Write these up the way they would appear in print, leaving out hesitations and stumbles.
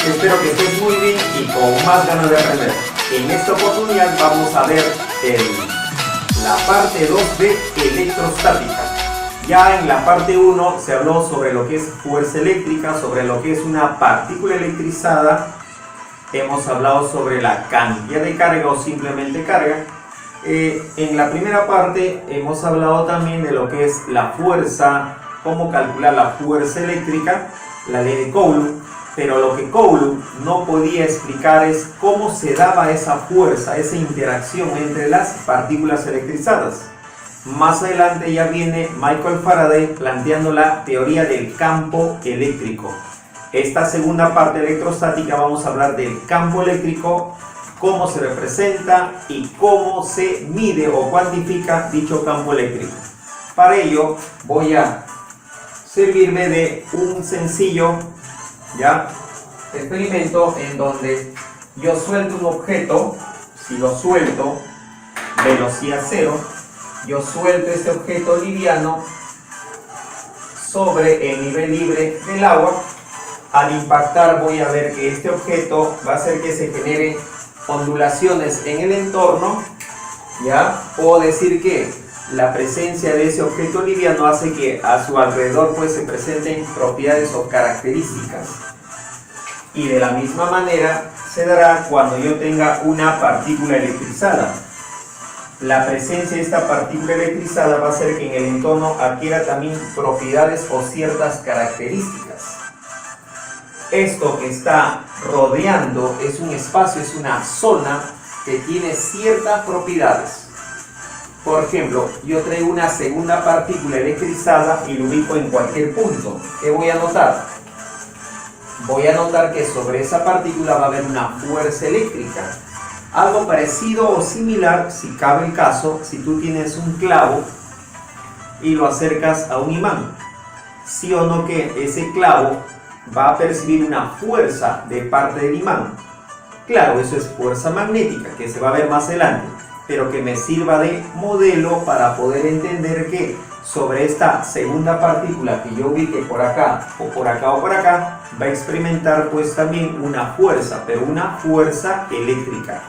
Espero que estés muy bien y con más ganas de aprender. En esta oportunidad vamos a ver la parte 2 de electrostática. Ya en la parte 1 se habló sobre lo que es fuerza eléctrica, sobre lo que es una partícula electrizada. Hemos hablado sobre la cantidad de carga o simplemente carga. En la primera parte hemos hablado también de lo que es la fuerza, cómo calcular la fuerza eléctrica, la ley de Coulomb. Pero lo que Coulomb no podía explicar es cómo se daba esa fuerza, esa interacción entre las partículas electrizadas. Más adelante ya viene Michael Faraday planteando la teoría del campo eléctrico. Esta segunda parte electrostática vamos a hablar del campo eléctrico, cómo se representa y cómo se mide o cuantifica dicho campo eléctrico. Para ello voy a servirme de un sencillo experimento en donde yo suelto un objeto. Si lo suelto, velocidad cero, yo suelto este objeto liviano sobre el nivel libre del agua. Al impactar voy a ver que este objeto va a hacer que se generen ondulaciones en el entorno. Puedo decir que la presencia de ese objeto liviano hace que a su alrededor se presenten propiedades o características. Y de la misma manera se dará cuando yo tenga una partícula electrizada. La presencia de esta partícula electrizada va a hacer que en el entorno adquiera también propiedades o ciertas características. Esto que está rodeando es un espacio, es una zona que tiene ciertas propiedades. Por ejemplo, yo traigo una segunda partícula electrizada y lo ubico en cualquier punto. ¿Qué voy a notar? Voy a notar que sobre esa partícula va a haber una fuerza eléctrica. Algo parecido o similar, si cabe el caso, si tú tienes un clavo y lo acercas a un imán. ¿Sí o no que ese clavo va a percibir una fuerza de parte del imán? Claro, eso es fuerza magnética, que se va a ver más adelante, pero que me sirva de modelo para poder entender que sobre esta segunda partícula que yo ubique por acá o por acá o por acá, va a experimentar también una fuerza, pero una fuerza eléctrica.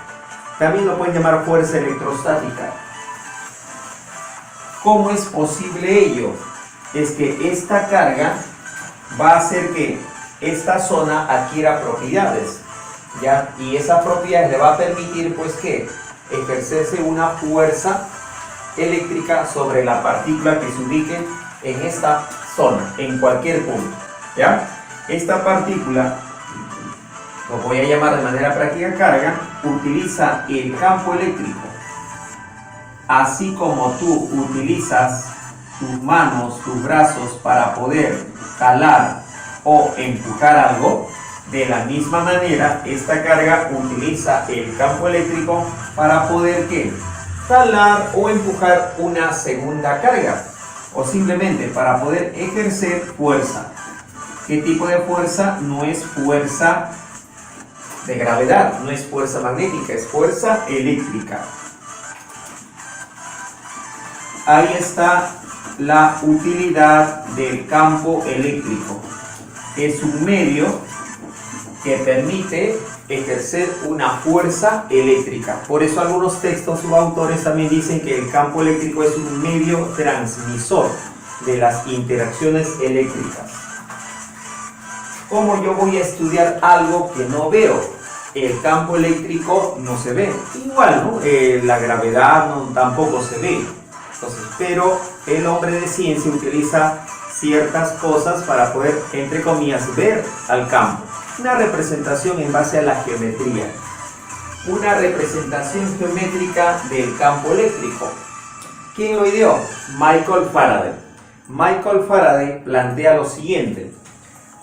También lo pueden llamar fuerza electrostática. ¿Cómo es posible ello? Es que esta carga va a hacer que esta zona adquiera propiedades, y esas propiedades le va a permitir que ejercerse una fuerza eléctrica sobre la partícula que se ubique en esta zona, en cualquier punto. Esta partícula, lo voy a llamar de manera práctica carga, utiliza el campo eléctrico. Así como tú utilizas tus manos, tus brazos para poder jalar o empujar algo, de la misma manera esta carga utiliza el campo eléctrico para poder jalar o empujar una segunda carga, o simplemente para poder ejercer fuerza. ¿Qué tipo de fuerza? No es fuerza de gravedad, no es fuerza magnética, es fuerza eléctrica. Ahí está la utilidad del campo eléctrico. Es un medio que permite ejercer una fuerza eléctrica. Por eso algunos textos o autores también dicen que el campo eléctrico es un medio transmisor de las interacciones eléctricas. ¿Cómo yo voy a estudiar algo que no veo? El campo eléctrico no se ve. Igual, la gravedad tampoco se ve. Entonces, pero el hombre de ciencia utiliza ciertas cosas para poder, entre comillas, ver al campo. Una representación en base a la geometría. Una representación geométrica del campo eléctrico. ¿Quién lo ideó? Michael Faraday. Michael Faraday plantea lo siguiente.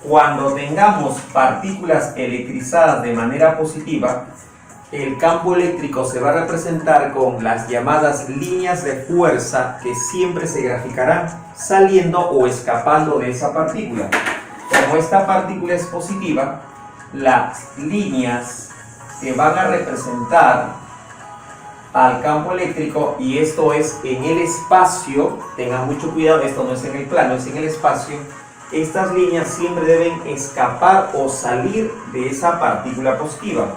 Cuando tengamos partículas electrizadas de manera positiva, el campo eléctrico se va a representar con las llamadas líneas de fuerza que siempre se graficarán saliendo o escapando de esa partícula. Como esta partícula es positiva, las líneas que van a representar al campo eléctrico, y esto es en el espacio, tengan mucho cuidado, esto no es en el plano, es en el espacio. estas líneas siempre deben escapar o salir de esa partícula positiva.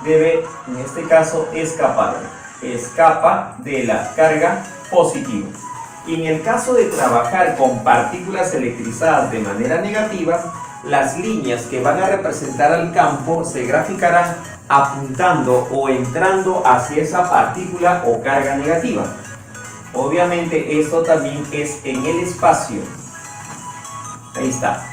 Debe, en este caso, escapar. Escapa de la carga positiva. Y en el caso de trabajar con partículas electrizadas de manera negativa, las líneas que van a representar al campo se graficarán apuntando o entrando hacia esa partícula o carga negativa. Obviamente esto también es en el espacio. Ahí está.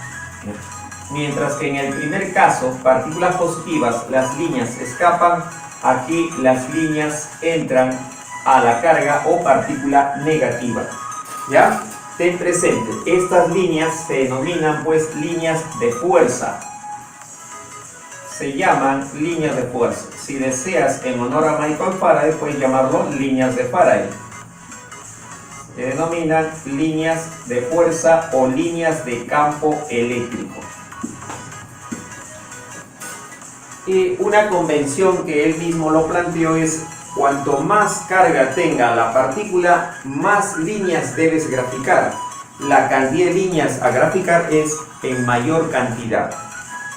Mientras que en el primer caso, partículas positivas, las líneas escapan, aquí las líneas entran a la carga o partícula negativa. ¿Ya? Ten presente, estas líneas se denominan pues líneas de fuerza. Se llaman líneas de fuerza. Si deseas, en honor a Michael Faraday, puedes llamarlo líneas de Faraday. Se denominan líneas de fuerza o líneas de campo eléctrico. Y una convención que él mismo lo planteó es: cuanto más carga tenga la partícula, más líneas debes graficar. La cantidad de líneas a graficar es en mayor cantidad.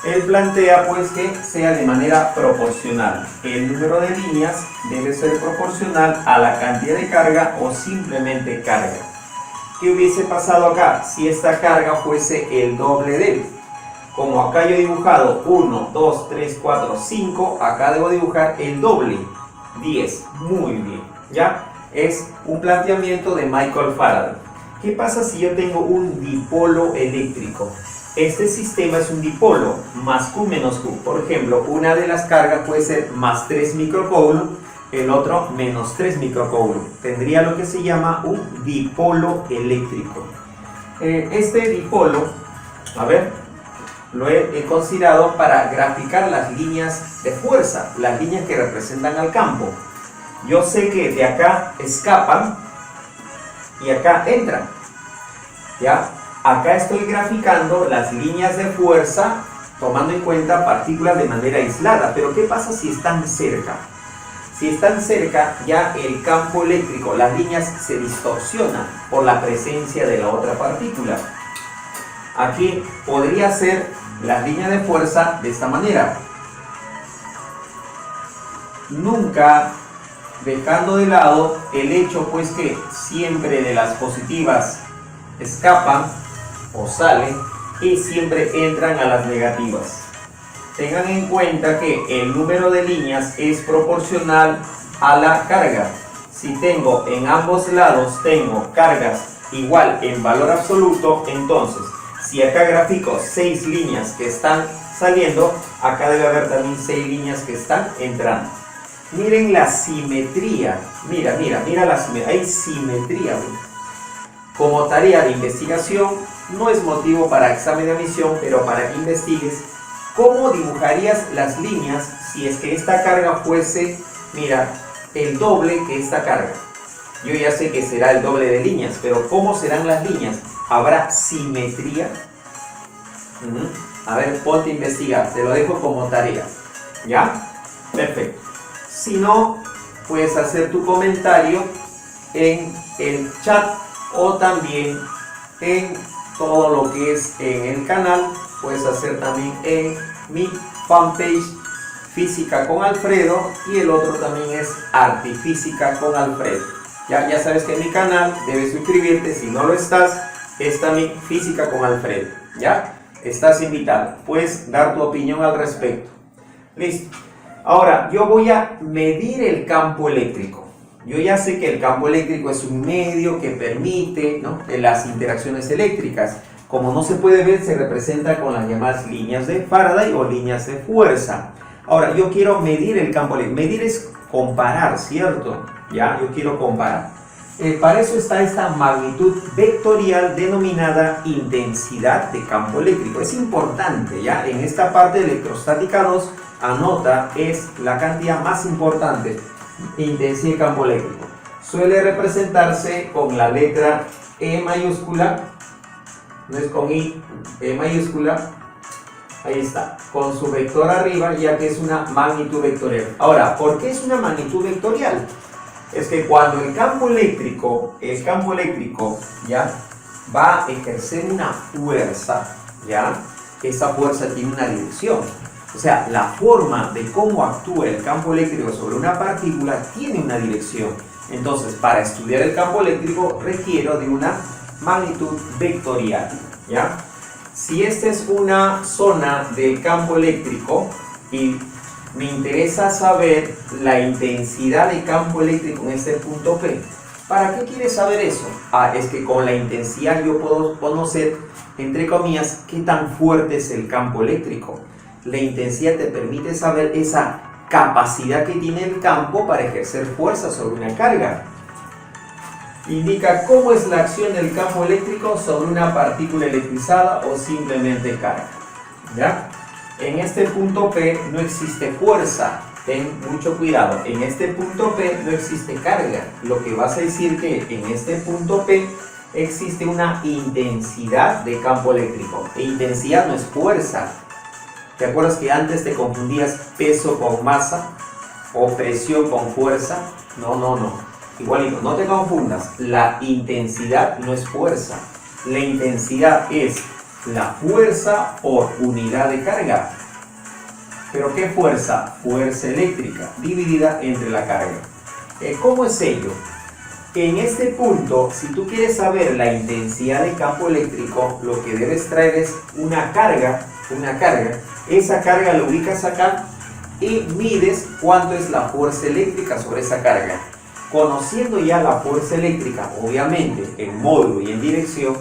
Él plantea pues que sea de manera proporcional. El número de líneas debe ser proporcional a la cantidad de carga o simplemente carga. ¿Qué hubiese pasado acá si esta carga fuese el doble de él? Como acá yo he dibujado 1, 2, 3, 4, 5, acá debo dibujar el doble. 10, muy bien, ¿ya? Es un planteamiento de Michael Faraday. ¿Qué pasa si yo tengo un dipolo eléctrico? Este sistema es un dipolo, más Q menos Q. Por ejemplo, una de las cargas puede ser más 3 microcoulomb, el otro menos 3 microcoulomb. Tendría lo que se llama un dipolo eléctrico. Este dipolo, a ver, lo he considerado para graficar las líneas de fuerza, las líneas que representan al campo. Yo sé que de acá escapan y acá entran. ¿Ya? Acá estoy graficando las líneas de fuerza tomando en cuenta partículas de manera aislada. Pero ¿qué pasa si están cerca? Si están cerca, ya el campo eléctrico, las líneas se distorsionan por la presencia de la otra partícula. Aquí podría ser las líneas de fuerza de esta manera. Nunca dejando de lado el hecho pues que siempre de las positivas escapan o salen y siempre entran a las negativas. Tengan en cuenta que el número de líneas es proporcional a la carga. Si tengo en ambos lados tengo cargas igual en valor absoluto, entonces si acá grafico 6 líneas que están saliendo, acá debe haber también 6 líneas que están entrando. Miren la simetría. Mira la simetría. Hay simetría. Como tarea de investigación, no es motivo para examen de admisión, pero para que investigues cómo dibujarías las líneas si es que esta carga fuese, mira, el doble que esta carga. Yo ya sé que será el doble de líneas, pero ¿cómo serán las líneas? ¿Habrá simetría? A ver, ponte a investigar, te lo dejo como tarea. ¿Ya? Perfecto. Si no, puedes hacer tu comentario en el chat o también en todo lo que es en el canal. Puedes hacer también en mi fanpage Física con Alfredo, y el otro también es Artifísica con Alfredo. Ya sabes que en mi canal debes suscribirte. Si no lo estás, es también Física con Alfredo. ¿Ya? Estás invitado. Puedes dar tu opinión al respecto. Listo. Ahora, yo voy a medir el campo eléctrico. Yo ya sé que el campo eléctrico es un medio que permite, ¿no?, las interacciones eléctricas. Como no se puede ver, se representa con las llamadas líneas de Faraday o líneas de fuerza. Ahora, yo quiero medir el campo eléctrico. Medir es comparar, ¿cierto? Ya, yo quiero comparar. Para eso está esta magnitud vectorial denominada intensidad de campo eléctrico. Es importante, ¿ya? En esta parte de electrostática 2, anota, es la cantidad más importante. Intensidad de campo eléctrico. Suele representarse con la letra E mayúscula. No es con I, E mayúscula. Ahí está, con su vector arriba, ya que es una magnitud vectorial. Ahora, ¿por qué es una magnitud vectorial? Es que cuando el campo eléctrico, ¿ya?, va a ejercer una fuerza, ¿ya? Esa fuerza tiene una dirección. O sea, la forma de cómo actúa el campo eléctrico sobre una partícula tiene una dirección. Entonces, para estudiar el campo eléctrico requiero de una magnitud vectorial, ¿ya? Si esta es una zona del campo eléctrico y me interesa saber la intensidad de campo eléctrico en este punto P, ¿para qué quieres saber eso? Es que con la intensidad yo puedo conocer, entre comillas, qué tan fuerte es el campo eléctrico. La intensidad te permite saber esa capacidad que tiene el campo para ejercer fuerza sobre una carga. Indica cómo es la acción del campo eléctrico sobre una partícula electrizada o simplemente carga, ¿ya? En este punto P no existe fuerza. Ten mucho cuidado. En este punto P no existe carga. Lo que vas a decir que en este punto P existe una intensidad de campo eléctrico. E intensidad no es fuerza. ¿Te acuerdas que antes te confundías peso con masa o presión con fuerza? No. Igualito, no te confundas. La intensidad no es fuerza. La intensidad es la fuerza por unidad de carga. ¿Pero qué fuerza? Fuerza eléctrica dividida entre la carga. ¿Cómo es ello? En este punto, si tú quieres saber la intensidad de campo eléctrico, lo que debes traer es una carga. Esa carga la ubicas acá y mides cuánto es la fuerza eléctrica sobre esa carga. Conociendo ya la fuerza eléctrica, obviamente en módulo y en dirección,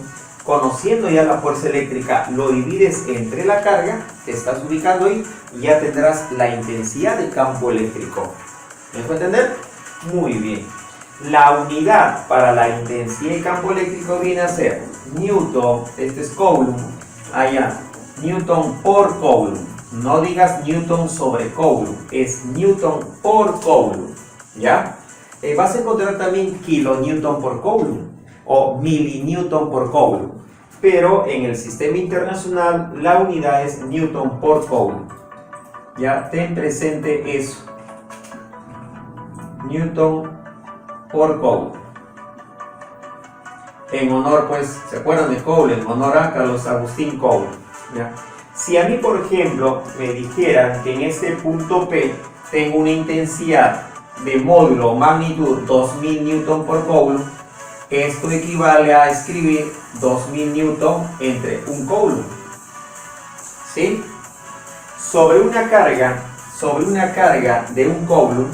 conociendo ya la fuerza eléctrica, lo divides entre la carga que estás ubicando ahí y ya tendrás la intensidad de campo eléctrico. ¿Me dejo entender? Muy bien. La unidad para la intensidad de campo eléctrico viene a ser Newton, este es Coulomb, allá, Newton por Coulomb. No digas Newton sobre Coulomb, es Newton por Coulomb, ¿ya? Vas a encontrar también kilonewton por Coulomb o milinewton por Coulomb, pero en el sistema internacional la unidad es Newton por Coulomb. Ya ten presente eso, Newton por Coulomb. En honor, pues, ¿se acuerdan de Coulomb? En honor a Carlos Agustín Coulomb, ¿ya? Si a mí, por ejemplo, me dijeran que en este punto P tengo una intensidad de módulo o magnitud 2000 newton por Coulomb, esto equivale a escribir 2000 newton entre un Coulomb, ¿sí? Sobre una carga de un Coulomb,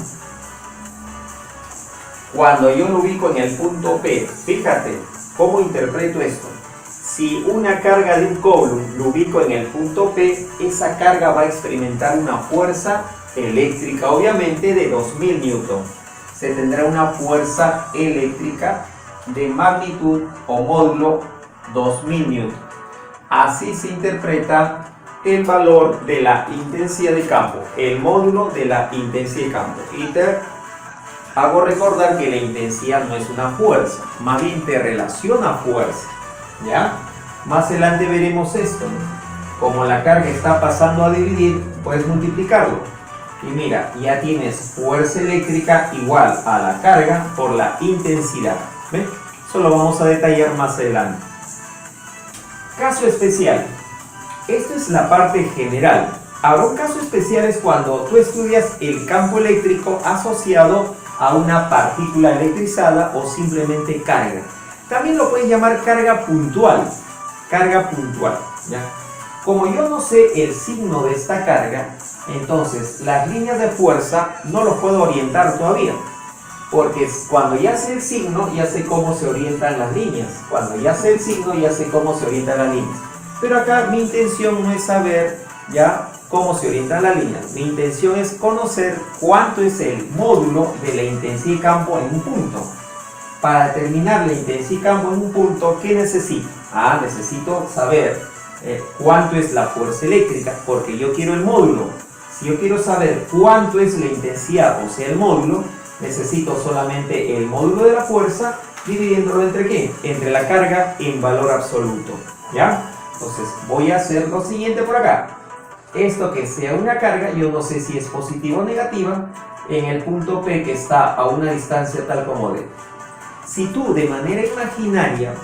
cuando yo lo ubico en el punto P, fíjate cómo interpreto esto. Si una carga de un Coulomb lo ubico en el punto P, esa carga va a experimentar una fuerza eléctrica, obviamente, de 2000 newton. Se tendrá una fuerza eléctrica de magnitud o módulo 2000 newton. Así se interpreta el valor de la intensidad de campo, el módulo de la intensidad de campo. Y te hago recordar que la intensidad no es una fuerza, más bien te relaciona fuerza, ¿ya? Más adelante veremos esto, ¿no? Como la carga está pasando a dividir, puedes multiplicarlo. Y mira, ya tienes fuerza eléctrica igual a la carga por la intensidad. ¿Ven? Eso lo vamos a detallar más adelante. Caso especial. Esto es la parte general. Ahora, un caso especial es cuando tú estudias el campo eléctrico asociado a una partícula electrizada o simplemente carga. También lo puedes llamar carga puntual. Carga puntual, ¿ya? Como yo no sé el signo de esta carga, entonces las líneas de fuerza no los puedo orientar todavía. Porque cuando ya sé el signo, ya sé cómo se orientan las líneas. Cuando ya sé el signo, ya sé cómo se orientan las líneas. Pero acá mi intención no es saber ya cómo se orientan las líneas. Mi intención es conocer cuánto es el módulo de la intensidad de campo en un punto. Para determinar la intensidad de campo en un punto, ¿qué necesito? Necesito saber cuánto es la fuerza eléctrica, porque yo quiero el módulo. Si yo quiero saber cuánto es la intensidad, o sea el módulo, necesito solamente el módulo de la fuerza dividiéndolo entre ¿qué? Entre la carga en valor absoluto, ¿ya? Entonces voy a hacer lo siguiente por acá. Esto que sea una carga, yo no sé si es positiva o negativa, en el punto P que está a una distancia tal como D. Si tú de manera imaginaria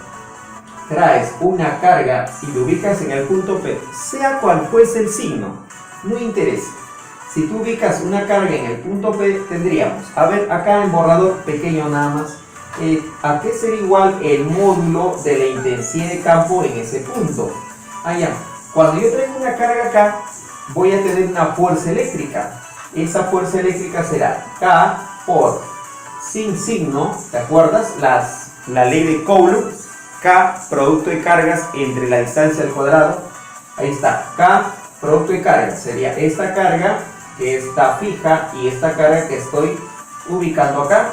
traes una carga y lo ubicas en el punto P, sea cual fuese el signo, no interesa. Si tú ubicas una carga en el punto P, tendríamos, a ver, acá en borrador pequeño nada más, ¿a qué sería igual el módulo de la intensidad de campo en ese punto? Allá, cuando yo traigo una carga acá, voy a tener una fuerza eléctrica. Esa fuerza eléctrica será K por, sin signo, ¿te acuerdas? La ley de Coulomb, K, producto de cargas entre la distancia al cuadrado. Ahí está, K, producto de cargas, sería esta carga que está fija y esta carga que estoy ubicando acá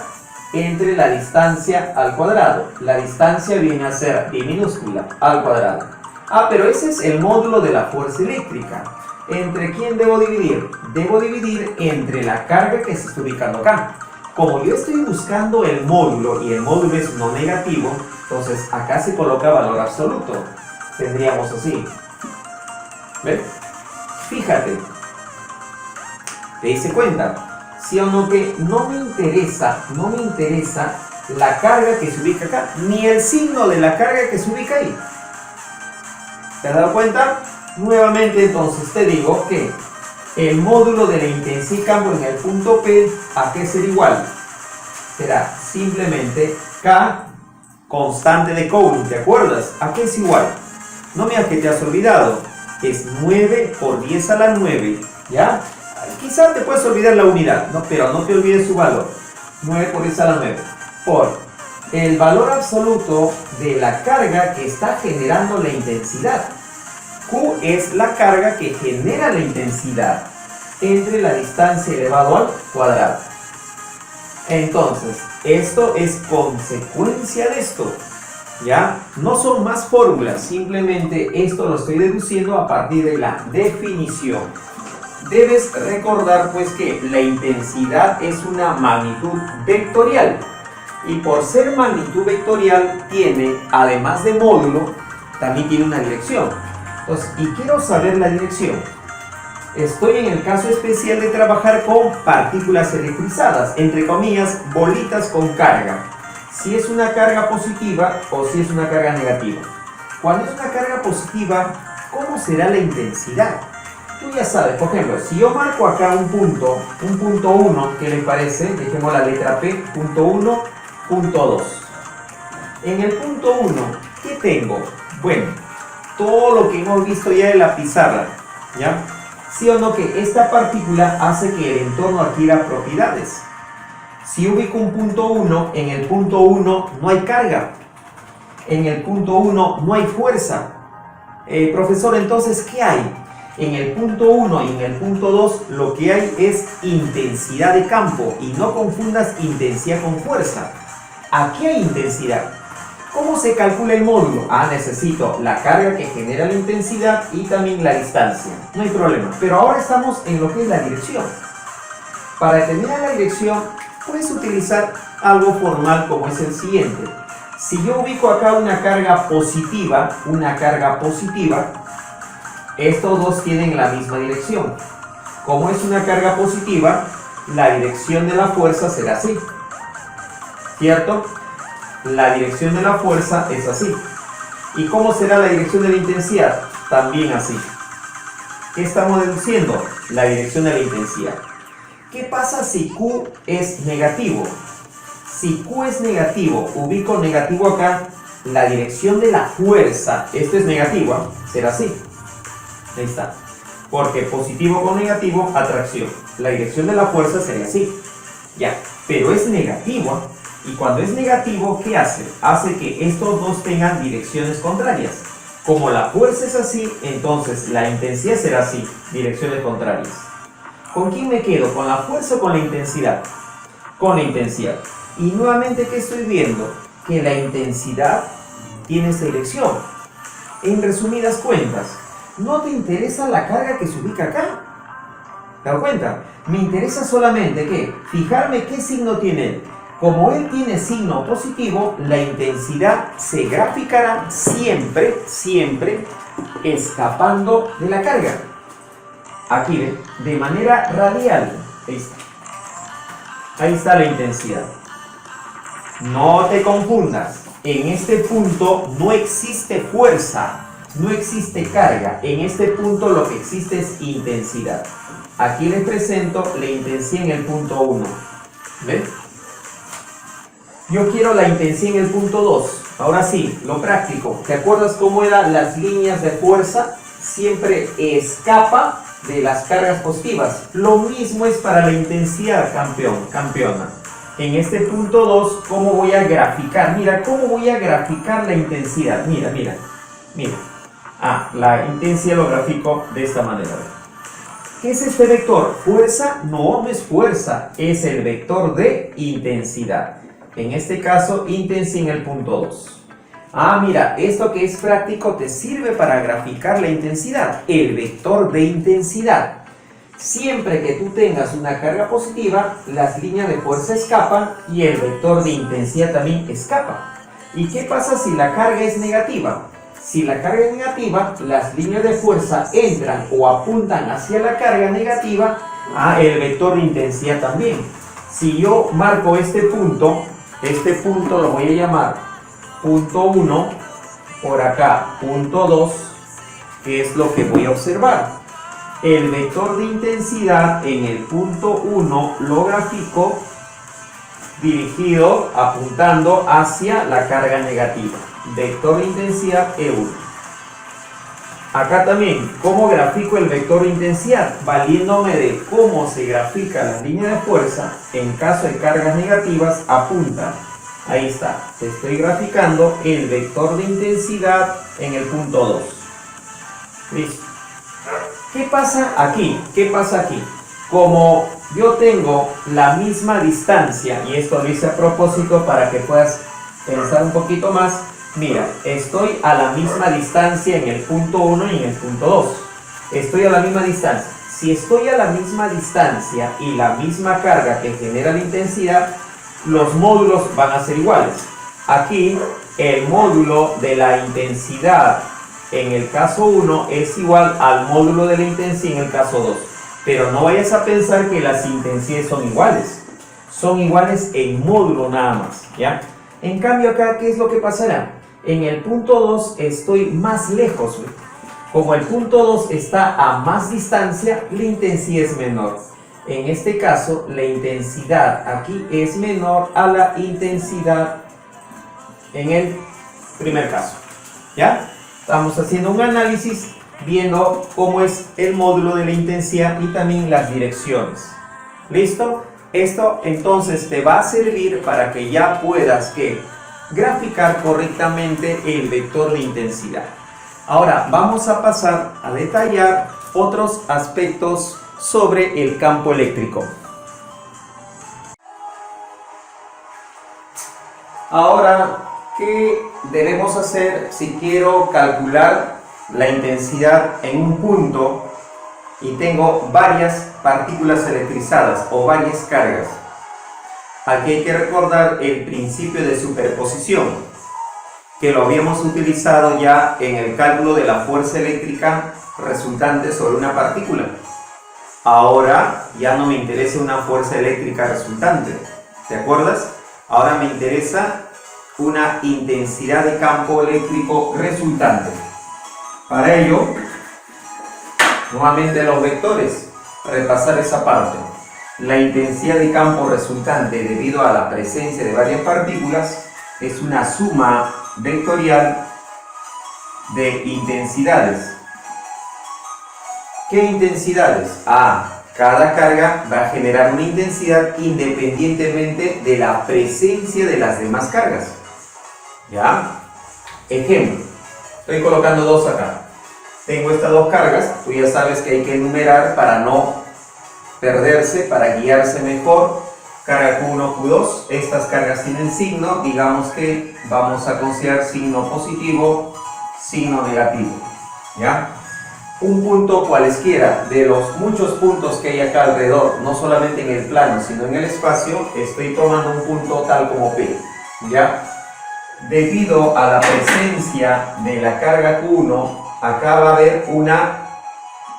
entre la distancia al cuadrado. La distancia viene a ser d minúscula al cuadrado. Ah, pero ese es el módulo de la fuerza eléctrica. ¿Entre quién debo dividir? Debo dividir entre la carga que se está ubicando acá. Como yo estoy buscando el módulo y el módulo es no negativo, entonces acá se coloca valor absoluto. Tendríamos así. ¿Ves? Fíjate. ¿Te diste cuenta? ¿Sí o no que no me interesa la carga que se ubica acá, ni el signo de la carga que se ubica ahí? ¿Te has dado cuenta? Nuevamente entonces te digo que el módulo de la intensidad de campo en el punto P, ¿a qué será igual? Será simplemente K, constante de Coulomb, ¿te acuerdas? ¿A qué es igual? No me digas que te has olvidado, es 9 por 10 a la 9, ¿ya? Quizás te puedes olvidar la unidad, ¿no? Pero no te olvides su valor, 9 por 10 a la 9, por el valor absoluto de la carga que está generando la intensidad. Q es la carga que genera la intensidad entre la distancia elevado al cuadrado. Entonces, esto es consecuencia de esto, ¿ya? No son más fórmulas, simplemente esto lo estoy deduciendo a partir de la definición. Debes recordar pues que la intensidad es una magnitud vectorial y por ser magnitud vectorial tiene, además de módulo, también tiene una dirección. Entonces, y quiero saber la dirección. Estoy en el caso especial de trabajar con partículas electrizadas, entre comillas, bolitas con carga. Si es una carga positiva o si es una carga negativa. Cuando es una carga positiva, ¿cómo será la intensidad? Tú ya sabes, por ejemplo, si yo marco acá un punto 1, ¿qué le parece? Dejemos la letra P, punto 1, punto 2. En el punto 1, ¿qué tengo? Bueno, todo lo que hemos visto ya en la pizarra, ¿ya? ¿Sí o no que esta partícula hace que el entorno adquiera propiedades? Si ubico un punto 1, en el punto 1 no hay carga. En el punto 1 no hay fuerza. Profesor, entonces, ¿qué hay? En el punto 1 y en el punto 2 lo que hay es intensidad de campo. Y no confundas intensidad con fuerza. Aquí hay intensidad. ¿Cómo se calcula el módulo? Ah, necesito la carga que genera la intensidad y también la distancia. No hay problema. Pero ahora estamos en lo que es la dirección. Para determinar la dirección, puedes utilizar algo formal como es el siguiente. Si yo ubico acá una carga positiva, estos dos tienen la misma dirección. Como es una carga positiva, la dirección de la fuerza será así. ¿Cierto? La dirección de la fuerza es así. ¿Y cómo será la dirección de la intensidad? También así. ¿Qué estamos deduciendo? La dirección de la intensidad. ¿Qué pasa si Q es negativo? Si Q es negativo, ubico negativo acá, la dirección de la fuerza, esto es negativo, será así. Ahí está. Porque positivo con negativo, atracción. La dirección de la fuerza sería así. Ya, pero es negativo. Y cuando es negativo, ¿qué hace? Hace que estos dos tengan direcciones contrarias. Como la fuerza es así, entonces la intensidad será así, direcciones contrarias. ¿Con quién me quedo? ¿Con la fuerza o con la intensidad? Con la intensidad. Y nuevamente, ¿qué estoy viendo? Que la intensidad tiene esta dirección. En resumidas cuentas, ¿no te interesa la carga que se ubica acá? ¿Te das cuenta? Me interesa solamente que fijarme qué signo tiene él. Como él tiene signo positivo, la intensidad se graficará siempre escapando de la carga. Aquí ven, de manera radial. Ahí está. Ahí está la intensidad. No te confundas. en este punto no existe fuerza, no existe carga. En este punto lo que existe es intensidad. Aquí les presento la intensidad en el punto 1. ¿Ven? Yo quiero la intensidad en el punto 2. Ahora sí, lo práctico. ¿Te acuerdas cómo eran las líneas de fuerza? Siempre escapa de las cargas positivas. Lo mismo es para la intensidad, campeona. En este punto 2, ¿cómo voy a graficar? Mira, ¿cómo voy a graficar la intensidad? Mira. La intensidad lo grafico de esta manera. ¿Qué es este vector? ¿Fuerza? No, no es fuerza. Es el vector de intensidad. En este caso, intensidad en el punto 2. Mira, esto que es práctico te sirve para graficar la intensidad. El vector de intensidad. Siempre que tú tengas una carga positiva, las líneas de fuerza escapan y el vector de intensidad también escapa. ¿Y qué pasa si la carga es negativa? Si la carga es negativa, las líneas de fuerza entran o apuntan hacia la carga negativa, el vector de intensidad también. Si yo marco este punto lo voy a llamar punto 1, por acá punto 2, que es lo que voy a observar. El vector de intensidad en el punto 1 lo grafico dirigido, apuntando hacia la carga negativa. Vector de intensidad E1. Acá también, ¿cómo grafico el vector de intensidad? Valiéndome de cómo se grafica la línea de fuerza, en caso de cargas negativas, apunta. Ahí está, te estoy graficando el vector de intensidad en el punto 2. ¿Listo? ¿Qué pasa aquí? Como yo tengo la misma distancia, y esto lo hice a propósito para que puedas pensar un poquito más, mira, estoy a la misma distancia en el punto 1 y en el punto 2. Estoy a la misma distancia. Si estoy a la misma distancia y la misma carga que genera la intensidad, los módulos van a ser iguales. Aquí, el módulo de la intensidad en el caso 1 es igual al módulo de la intensidad en el caso 2. Pero no vayas a pensar que las intensidades son iguales. Son iguales en módulo nada más, ¿ya? En cambio acá, ¿qué es lo que pasará? En el punto 2 estoy más lejos. Como el punto 2 está a más distancia, la intensidad es menor. En este caso, la intensidad aquí es menor a la intensidad en el primer caso, ¿ya? Estamos haciendo un análisis viendo cómo es el módulo de la intensidad y también las direcciones. ¿Listo? Esto entonces te va a servir para que ya puedas graficar correctamente el vector de intensidad. Ahora vamos a pasar a detallar otros aspectos sobre el campo eléctrico. Ahora, ¿qué debemos hacer si quiero calcular la intensidad en un punto y tengo varias partículas electrizadas o varias cargas? Aquí hay que recordar el principio de superposición, que lo habíamos utilizado ya en el cálculo de la fuerza eléctrica resultante sobre una partícula. Ahora ya no me interesa una fuerza eléctrica resultante, ¿te acuerdas? Ahora me interesa una intensidad de campo eléctrico resultante. Para ello, nuevamente los vectores, repasar esa parte. La intensidad de campo resultante debido a la presencia de varias partículas es una suma vectorial de intensidades. ¿Qué intensidades? Cada carga va a generar una intensidad independientemente de la presencia de las demás cargas. ¿Ya? Ejemplo, estoy colocando dos acá. Tengo estas dos cargas, tú ya sabes que hay que enumerar para no perderse, para guiarse mejor. Carga Q1, Q2, estas cargas tienen signo, digamos que vamos a considerar signo positivo, signo negativo. ¿Ya? Un punto cualesquiera de los muchos puntos que hay acá alrededor, no solamente en el plano, sino en el espacio, estoy tomando un punto tal como P. ¿Ya? Debido a la presencia de la carga Q1, acá va a haber una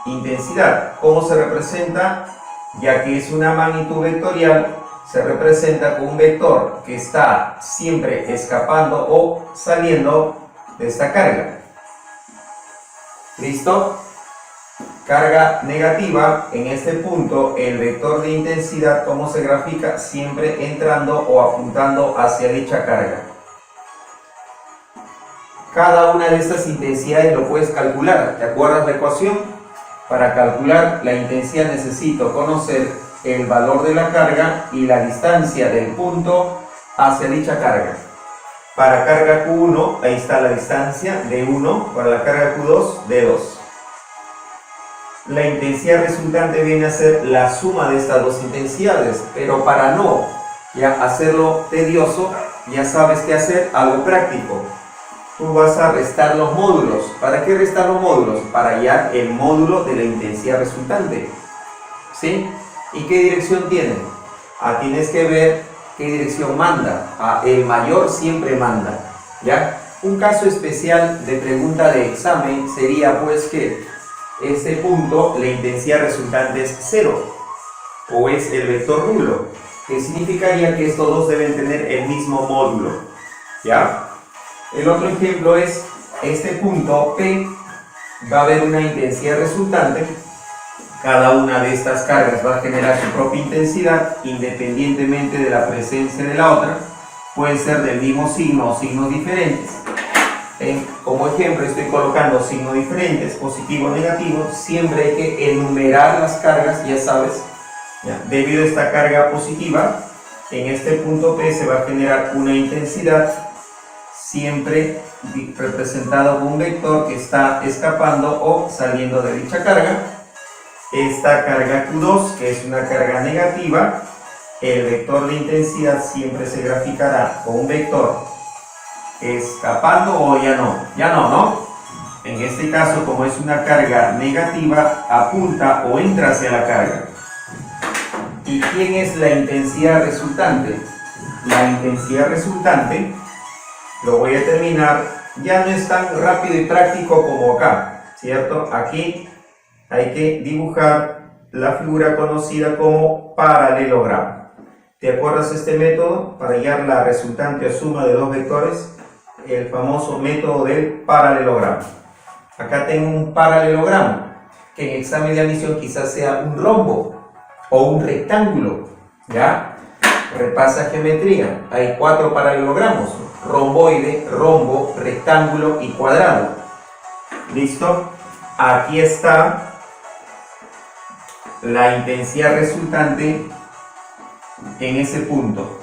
intensidad. ¿Cómo se representa? Ya que es una magnitud vectorial, se representa con un vector que está siempre escapando o saliendo de esta carga. ¿Listo? Carga negativa, en este punto el vector de intensidad, ¿cómo se grafica? Siempre entrando o apuntando hacia dicha carga. Cada una de estas intensidades lo puedes calcular. ¿Te acuerdas la ecuación? Para calcular la intensidad necesito conocer el valor de la carga y la distancia del punto hacia dicha carga. Para carga Q1, ahí está la distancia de 1, para la carga Q2, de 2. La intensidad resultante viene a ser la suma de estas dos intensidades, pero para no ya hacerlo tedioso, ya sabes qué hacer, algo práctico. Tú vas a restar los módulos. ¿Para qué restar los módulos? Para hallar el módulo de la intensidad resultante. ¿Sí? ¿Y qué dirección tienen? Tienes que ver qué dirección manda. El mayor siempre manda. ¿Ya? Un caso especial de pregunta de examen sería pues que este punto, la intensidad resultante es 0 o es el vector nulo, que significaría que estos dos deben tener el mismo módulo. ¿Ya? El otro ejemplo es este punto P, va a haber una intensidad resultante. Cada una de estas cargas va a generar su propia intensidad independientemente de la presencia de la otra. Pueden ser del mismo signo o signos diferentes. Como ejemplo estoy colocando signos diferentes, positivo o negativo. Siempre hay que enumerar las cargas, ya sabes. ¿Ya? Debido a esta carga positiva, en este punto P se va a generar una intensidad siempre representado con un vector que está escapando o saliendo de dicha carga. Esta carga Q2, que es una carga negativa, el vector de intensidad siempre se graficará con un vector escapando o ya no, ¿no? En este caso, como es una carga negativa, apunta o entra hacia la carga. ¿Y quién es la intensidad resultante? La intensidad resultante, lo voy a terminar, ya no es tan rápido y práctico como acá, ¿cierto? Aquí hay que dibujar la figura conocida como paralelogramo. ¿Te acuerdas de este método? Para hallar la resultante o suma de dos vectores, el famoso método del paralelogramo. Acá tengo un paralelogramo, que en examen de admisión quizás sea un rombo o un rectángulo, ¿ya? Repasa geometría, hay 4 paralelogramos: romboide, rombo, rectángulo y cuadrado. ¿Listo? Aquí está la intensidad resultante en ese punto.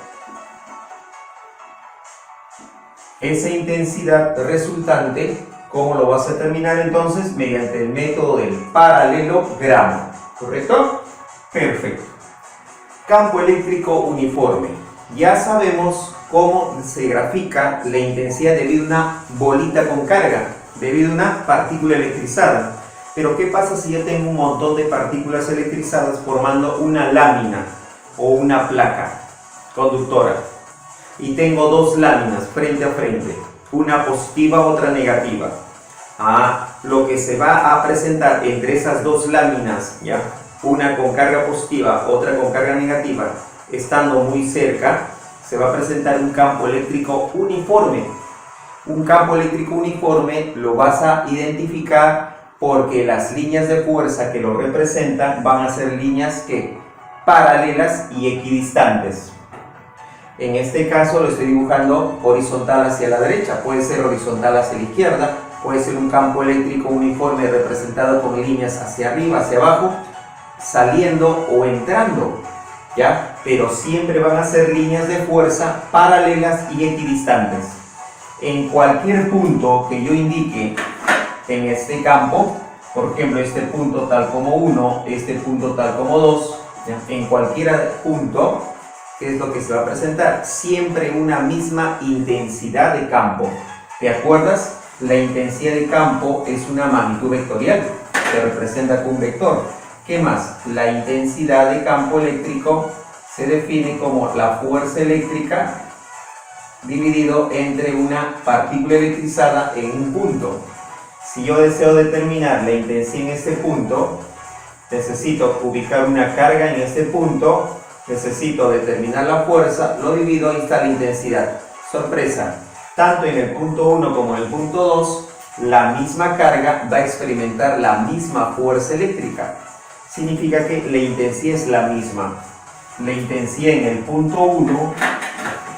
Esa intensidad resultante, ¿cómo lo vas a determinar entonces? Mediante el método del paralelogramo, ¿correcto? Perfecto. Campo eléctrico uniforme. Ya sabemos cómo se grafica la intensidad debido a una bolita con carga, debido a una partícula electrizada. Pero ¿qué pasa si yo tengo un montón de partículas electrizadas formando una lámina o una placa conductora? Y tengo dos láminas frente a frente, una positiva, otra negativa. Lo que se va a presentar entre esas dos láminas, ¿ya? Una con carga positiva, otra con carga negativa, estando muy cerca, se va a presentar un campo eléctrico uniforme. Un campo eléctrico uniforme lo vas a identificar porque las líneas de fuerza que lo representan van a ser líneas que paralelas y equidistantes. En este caso lo estoy dibujando horizontal hacia la derecha, puede ser horizontal hacia la izquierda, puede ser un campo eléctrico uniforme representado con líneas hacia arriba, hacia abajo, saliendo o entrando, ¿ya? Pero siempre van a ser líneas de fuerza paralelas y equidistantes. En cualquier punto que yo indique en este campo, por ejemplo este punto tal como 1, este punto tal como 2, ¿ya? En cualquier punto, ¿qué es lo que se va a presentar? Siempre una misma intensidad de campo. ¿Te acuerdas? La intensidad de campo es una magnitud vectorial, se representa con un vector. ¿Qué más? La intensidad de campo eléctrico se define como la fuerza eléctrica dividido entre una partícula electrizada en un punto. Si yo deseo determinar la intensidad en este punto, necesito ubicar una carga en este punto necesito determinar la fuerza, lo divido, ahí está la intensidad. Sorpresa, tanto en el punto 1 como en el punto 2, la misma carga va a experimentar la misma fuerza eléctrica. Significa que la intensidad es la misma. La intensidad en el punto 1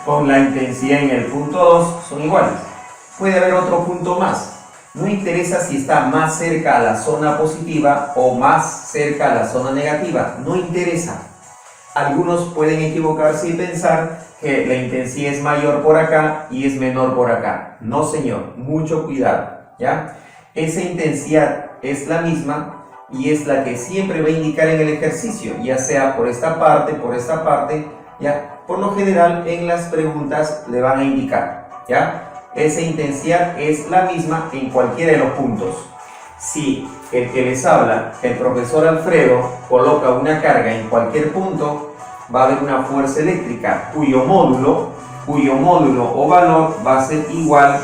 con la intensidad en el punto 2 son iguales. Puede haber otro punto más. No interesa si está más cerca a la zona positiva o más cerca a la zona negativa. No interesa. Algunos pueden equivocarse y pensar que la intensidad es mayor por acá y es menor por acá. No, señor. Mucho cuidado, ¿ya? Esa intensidad es la misma y es la que siempre va a indicar en el ejercicio, ya sea por esta parte, ¿ya? Por lo general en las preguntas le van a indicar, ¿ya? Esa intensidad es la misma en cualquiera de los puntos. Si el que les habla, el profesor Alfredo, coloca una carga en cualquier punto, va a haber una fuerza eléctrica cuyo módulo o valor va a ser igual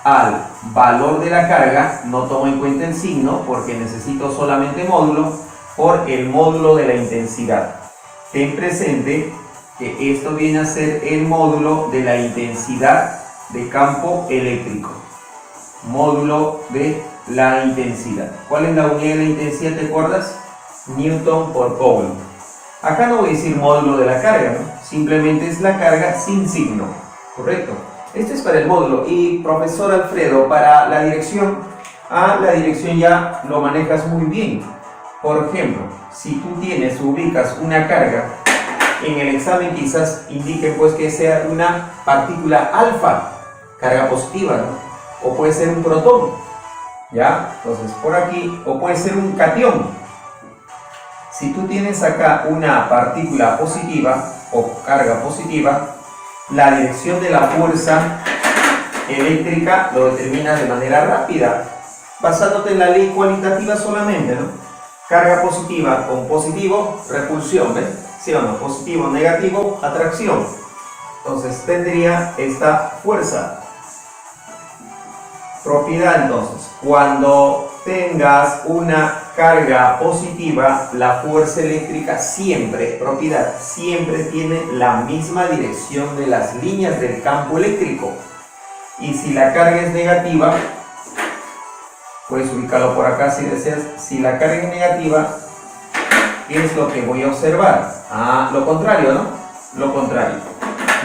al valor de la carga, no tomo en cuenta el signo porque necesito solamente módulo, por el módulo de la intensidad. Ten presente que esto viene a ser el módulo de la intensidad de campo eléctrico. Módulo de la intensidad. ¿Cuál es la unidad de la intensidad? ¿Te acuerdas? Newton por Coulomb. Acá no voy a decir módulo de la carga, ¿no? Simplemente es la carga sin signo. ¿Correcto? Esto es para el módulo. Y profesor Alfredo, para la dirección, la dirección ya lo manejas muy bien. Por ejemplo, si tú ubicas una carga, en el examen quizás indique pues que sea una partícula alfa, carga positiva, ¿no? O puede ser un protón, ¿ya? Entonces por aquí, o puede ser un catión. Si tú tienes acá una partícula positiva o carga positiva, la dirección de la fuerza eléctrica lo determinas de manera rápida, basándote en la ley cualitativa solamente, ¿no? Carga positiva con positivo, repulsión, ¿ves? ¿Sí o no? Positivo, negativo, atracción. Entonces tendría esta fuerza. Propiedad, entonces, cuando tengas una carga positiva, la fuerza eléctrica siempre tiene la misma dirección de las líneas del campo eléctrico. Y si la carga es negativa, puedes ubicarlo por acá si deseas. Si la carga es negativa, ¿qué es lo que voy a observar? Lo contrario, ¿no? Lo contrario.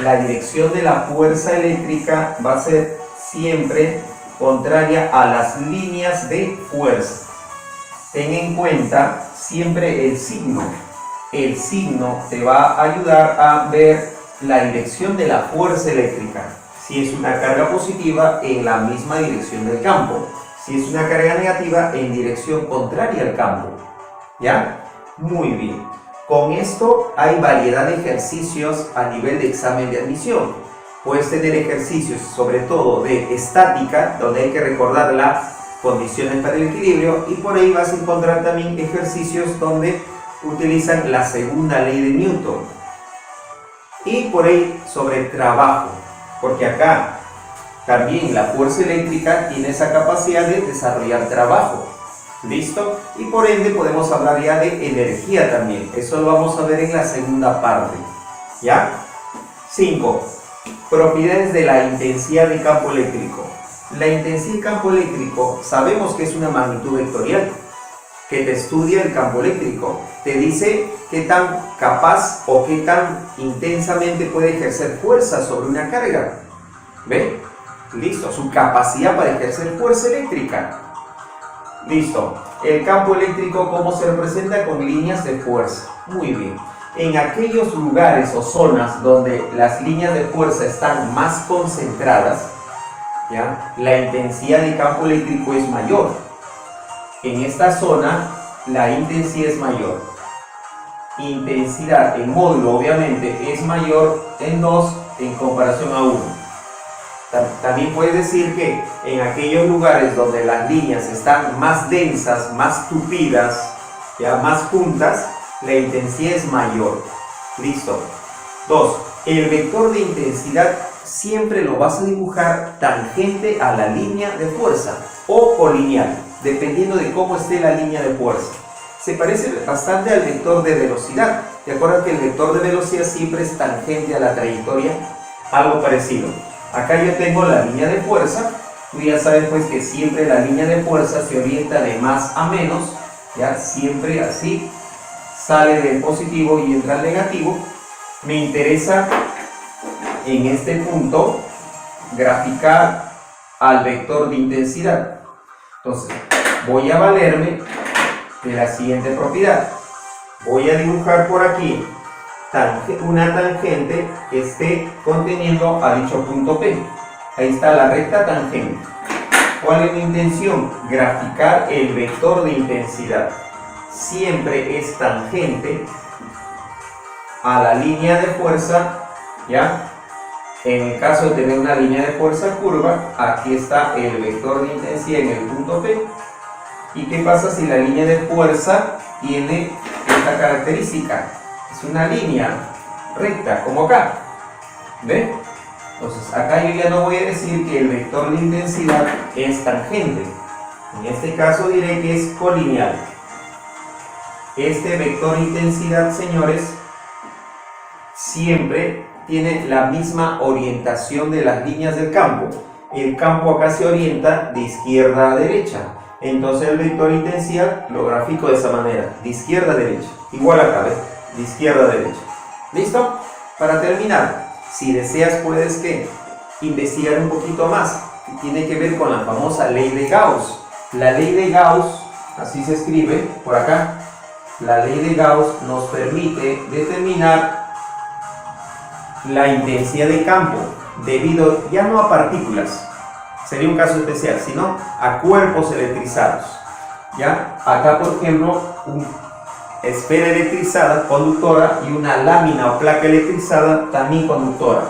La dirección de la fuerza eléctrica va a ser siempre contraria a las líneas de fuerza. Ten en cuenta siempre el signo. El signo te va a ayudar a ver la dirección de la fuerza eléctrica. Si es una carga positiva, en la misma dirección del campo. Si es una carga negativa, en dirección contraria al campo. ¿Ya? Muy bien. Con esto hay variedad de ejercicios a nivel de examen de admisión. Puedes tener ejercicios sobre todo de estática, donde hay que recordar las condiciones para el equilibrio, y por ahí vas a encontrar también ejercicios donde utilizan la segunda ley de Newton. Y por ahí sobre trabajo, porque acá también la fuerza eléctrica tiene esa capacidad de desarrollar trabajo. ¿Listo? Y por ende podemos hablar ya de energía también. Eso lo vamos a ver en la segunda parte. ¿Ya? 5. Propiedades de la intensidad de campo eléctrico. La intensidad de campo eléctrico sabemos que es una magnitud vectorial que te estudia el campo eléctrico. Te dice qué tan capaz o qué tan intensamente puede ejercer fuerza sobre una carga. ¿Ve? Listo, su capacidad para ejercer fuerza eléctrica. Listo. El campo eléctrico, ¿cómo se representa? Con líneas de fuerza. Muy bien. En aquellos lugares o zonas donde las líneas de fuerza están más concentradas, ¿ya? La intensidad de campo eléctrico es mayor. En esta zona la intensidad es mayor. Intensidad en módulo obviamente es mayor en 2 en comparación a 1. También puedes decir que en aquellos lugares donde las líneas están más densas, más tupidas, ya más juntas, la intensidad es mayor. Listo. 2. El vector de intensidad siempre lo vas a dibujar tangente a la línea de fuerza o colineal, dependiendo de cómo esté la línea de fuerza. se parece bastante al vector de velocidad. ¿Te acuerdas que el vector de velocidad siempre es tangente a la trayectoria? Algo parecido. Acá yo tengo la línea de fuerza. Tú ya sabes pues que siempre la línea de fuerza se orienta de más a menos, ya siempre así, sale del positivo y entra al negativo. Me interesa en este punto graficar al vector de intensidad. Entonces voy a valerme de la siguiente propiedad. Voy a dibujar por aquí una tangente que esté conteniendo a dicho punto P. Ahí está la recta tangente. ¿Cuál es mi intención? Graficar el vector de intensidad. Siempre es tangente a la línea de fuerza, ¿ya? En el caso de tener una línea de fuerza curva, aquí está el vector de intensidad en el punto P. ¿Y qué pasa si la línea de fuerza tiene esta característica? Es una línea recta, como acá. ¿Ve? Entonces, acá yo ya no voy a decir que el vector de intensidad es tangente. En este caso diré que es colineal. Este vector de intensidad, señores, siempre tiene la misma orientación de las líneas del campo. El campo acá se orienta de izquierda a derecha. Entonces el vector de intensidad lo grafico de esa manera, de izquierda a derecha. Igual acá, ¿ves? De izquierda a derecha. ¿Listo? Para terminar, si deseas puedes investigar un poquito más. Tiene que ver con la famosa ley de Gauss. La ley de Gauss, así se escribe por acá. La ley de Gauss nos permite determinar la intensidad de campo debido ya no a partículas, sería un caso especial, sino a cuerpos electrizados. ¿Ya? Acá, por ejemplo, una esfera electrizada conductora y una lámina o placa electrizada también conductora.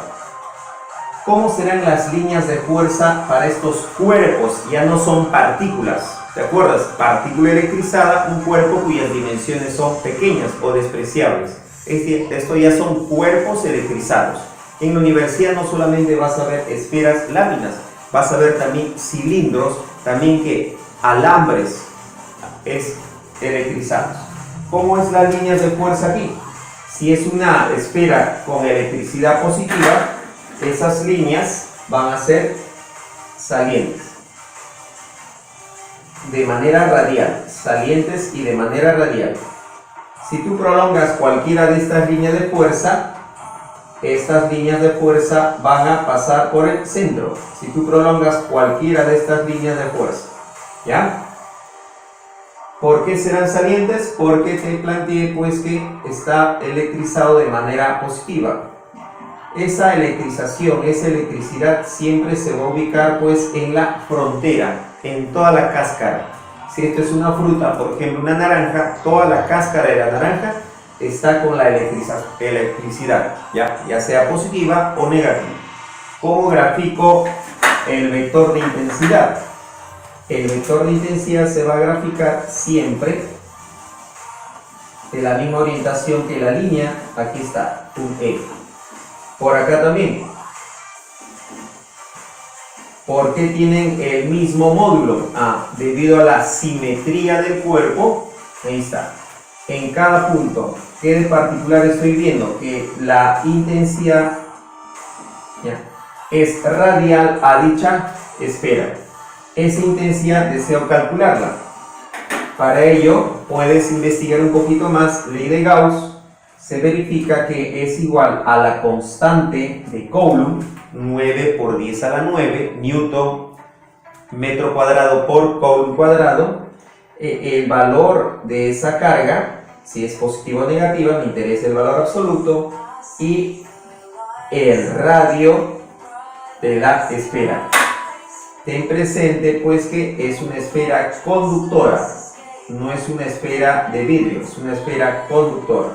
¿Cómo serán las líneas de fuerza para estos cuerpos? Ya no son partículas. ¿Te acuerdas? Partícula electrizada, un cuerpo cuyas dimensiones son pequeñas o despreciables. Esto ya son cuerpos electrizados. En la universidad no solamente vas a ver esferas, láminas, vas a ver también cilindros, también que alambres electrizados. ¿Cómo es las líneas de fuerza aquí? Si es una esfera con electricidad positiva, esas líneas van a ser salientes de manera radial, salientes y de manera radial. Si tú prolongas cualquiera de estas líneas de fuerza, estas líneas de fuerza van a pasar por el centro. Si tú prolongas cualquiera de estas líneas de fuerza, ¿ya? ¿Por qué serán salientes? Porque te planteé pues que está electrizado de manera positiva. Esa electrización, esa electricidad siempre se va a ubicar pues en la frontera, en toda la cáscara. Si esto es una fruta, por ejemplo una naranja, toda la cáscara de la naranja está con la electricidad, ya sea positiva o negativa. ¿Cómo grafico el vector de intensidad? El vector de intensidad se va a graficar siempre de la misma orientación que la línea. Aquí está, un E. Por acá también. ¿Por qué tienen el mismo módulo? Debido a la simetría del cuerpo. Ahí está. En cada punto, ¿qué de particular estoy viendo? Que la intensidad es radial a dicha esfera. Esa intensidad deseo calcularla. Para ello, puedes investigar un poquito más. Ley de Gauss. Se verifica que es igual a la constante de Coulomb, 9 por 10 a la 9, Newton metro cuadrado por Coulomb cuadrado. El valor de esa carga, si es positiva o negativa, me interesa el valor absoluto, y el radio de la esfera. Ten presente pues que es una esfera conductora, no es una esfera de vidrio, es una esfera conductora.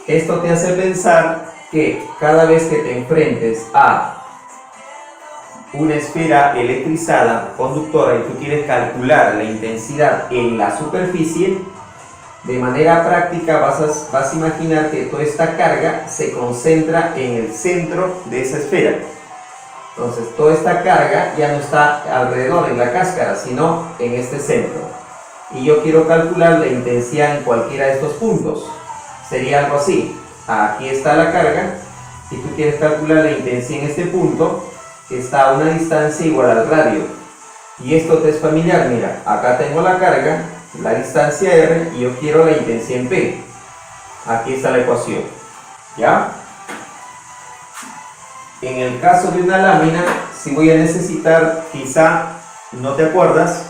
Esto te hace pensar que cada vez que te enfrentes a una esfera electrizada conductora y tú quieres calcular la intensidad en la superficie, de manera práctica vas a imaginar que toda esta carga se concentra en el centro de esa esfera. Entonces toda esta carga ya no está alrededor en la cáscara, sino en este centro. y yo quiero calcular la intensidad en cualquiera de estos puntos. Sería algo así. Aquí está la carga y tú quieres calcular la intensidad en este punto que está a una distancia igual al radio. Y esto te es familiar, mira, acá tengo la carga, la distancia R y yo quiero la intensidad en P. Aquí está la ecuación, ¿ya? En el caso de una lámina, si voy a necesitar, quizá no te acuerdas,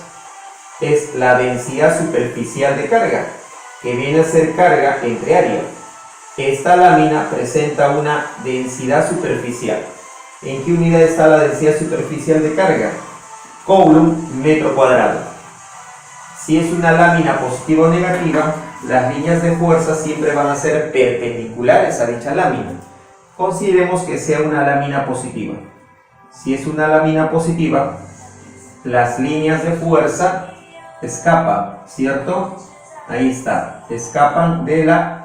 es la densidad superficial de carga, que viene a ser carga entre área. Esta lámina presenta una densidad superficial. ¿En qué unidad está la densidad superficial de carga? Coulomb metro cuadrado. Si es una lámina positiva o negativa, las líneas de fuerza siempre van a ser perpendiculares a dicha lámina. Consideremos que sea una lámina positiva. Si es una lámina positiva, las líneas de fuerza escapan, ¿cierto? Ahí está, escapan de la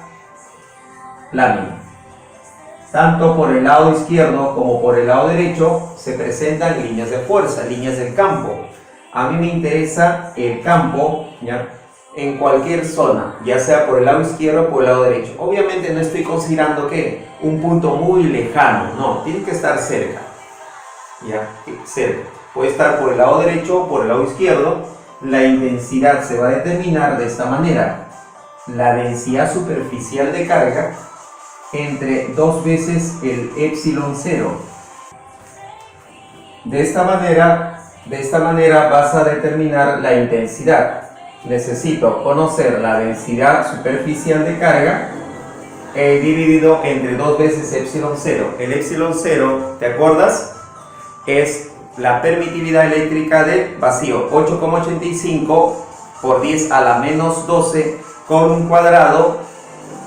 lámina. Tanto por el lado izquierdo como por el lado derecho se presentan líneas de fuerza, líneas del campo. A mí me interesa el campo, ¿ya?, en cualquier zona, ya sea por el lado izquierdo o por el lado derecho. Obviamente no estoy considerando que un punto muy lejano, no, tiene que estar cerca, ya, cerca. Puede estar por el lado derecho o por el lado izquierdo. La intensidad se va a determinar de esta manera: la densidad superficial de carga entre 2 veces el epsilon 0. De esta manera vas a determinar la intensidad. Necesito conocer la densidad superficial de carga dividido entre 2 veces epsilon 0. El epsilon 0, ¿te acuerdas? Es la permitividad eléctrica de vacío, 8,85 por 10 a la menos 12 con un cuadrado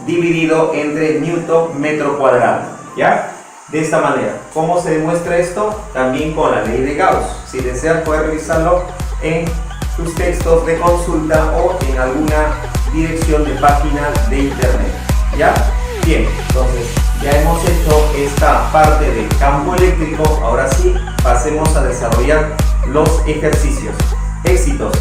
dividido entre newton metro cuadrado, ¿ya? De esta manera. ¿Cómo se demuestra esto? También con la ley de Gauss. Si deseas, puedes revisarlo en tus textos de consulta o en alguna dirección de página de internet, ¿ya? Bien, entonces ya hemos hecho esta parte del campo eléctrico. Ahora sí, pasemos a desarrollar los ejercicios. Éxitos.